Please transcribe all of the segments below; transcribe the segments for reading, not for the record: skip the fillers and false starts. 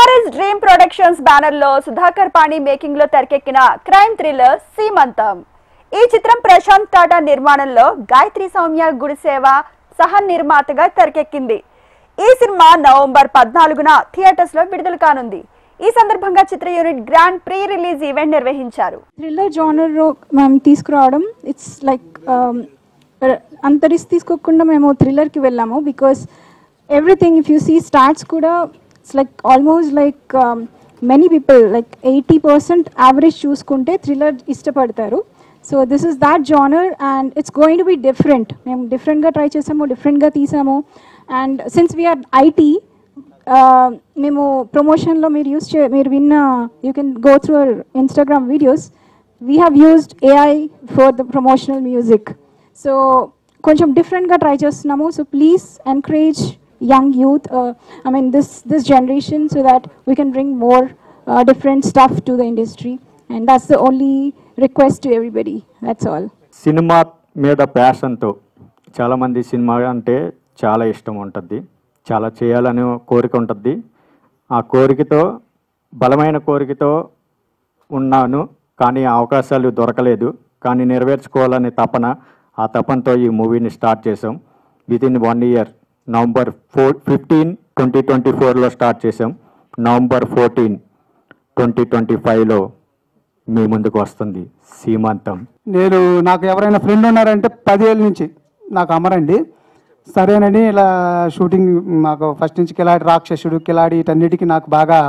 TRS dream productions banner లో సుధాకర్ పాణి making లో తెరకెక్కిన క్రైమ్ థ్రిల్లర్ సీమంతం. ఈ చిత్రం ప్రశాంత్ టాటా నిర్మాణంలో గాయత్రి సౌమ్య గుడిసేవ సహ నిర్మాతగా తెరకెక్కింది. ఈ సినిమా నవంబర్ 14న థియేటర్స్ లో విడుదల కానుంది. ఈ సందర్భంగా చిత్ర unit grand pre release event నిర్వహించారు. థ్రిల్లర్ జానర్ మేము తీసుకురావడం ఇట్స్ లైక్ అంత రిస్క్ తీసుకోకుండా మేము థ్రిల్లర్కి వెళ్ళాము. Because everything if you see starts కూడా it's like almost like many people like 80% average చూసుకుంటే థ్రిల్లర్ ఇష్టపడతారు. So this is that genre and it's going to be different. మేము డిఫరెంట్గా ట్రై చేసాము, డిఫరెంట్గా తీసాము. అండ్ సిన్స్ వీఆర్ ఐటీ మేము ప్రమోషన్లో మీరు విన్న you can go through our Instagram videos. We have used AI for the promotional music. So కొంచెం డిఫరెంట్గా ట్రై చేస్తున్నాము. So please encourage young youth, I mean this generation, so that we can bring more different stuff to the industry, and that's the only request to everybody. That's all. Cinema మీద ప్యాషన్తో చాలామంది cinema అంటే చాలా ఇష్టం ఉంటుంది, చాలా చేయాలనే కోరిక ఉంటుంది. ఆ కోరికతో బలమైన కోరికతో ఉన్నాను, కానీ అవకాశాలు దొరకలేదు. కానీ నెరవేర్చుకోవాలనే తపన, ఆ తపనతో ఈ మూవీని స్టార్ట్ చేసాం. వితిన్ 1 year నవంబర్ 15, 2024లో స్టార్ట్ చేసాం. నవంబర్ 14, 2025లో మీ ముందుకు వస్తుంది సీమంతం. నాకు ఎవరైనా ఫ్రెండ్ ఉన్నారంటే 10 ఏళ్ళ నుంచి నాకు అమరండి. సరేనండి, ఇలా షూటింగ్ మాకు ఫస్ట్ నుంచి కిలాడి, రాక్షసుడు, కిలాడి వీటన్నిటికీ నాకు బాగా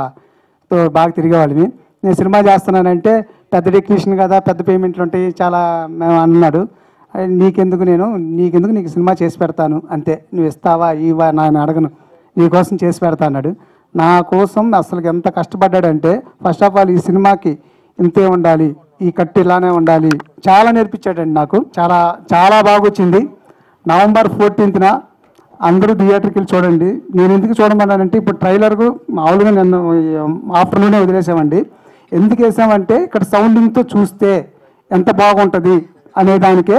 తిరిగేవాళ్ళని. నేను సినిమా చేస్తున్నానంటే పెద్ద టెక్నీషియన్ కదా, పెద్ద పేమెంట్లు ఉంటాయి చాలా మేము అన్నాడు. నీకెందుకు నీకు సినిమా చేసి పెడతాను, అంతే, నువ్వు ఇస్తావా ఇవా నేను అడగను, నీకోసం చేసి పెడతా అన్నాడు. నా కోసం అసలు ఎంత కష్టపడ్డాడంటే ఫస్ట్ ఆఫ్ ఆల్ ఈ సినిమాకి ఇంతే ఉండాలి, ఈ కట్టు ఇలానే ఉండాలి, చాలా నేర్పించాడండి నాకు. చాలా చాలా బాగా వచ్చింది. నవంబర్ 14న అందరూ థియేటర్కి వెళ్ళి చూడండి. నేను ఎందుకు చూడమన్నానంటే ఇప్పుడు ట్రైలర్కు మామూలుగా నన్ను ఆఫ్టర్నూనే వదిలేసామండి. ఎందుకు వేసామంటే ఇక్కడ సౌండింగ్తో చూస్తే ఎంత బాగుంటుంది అనే దానికే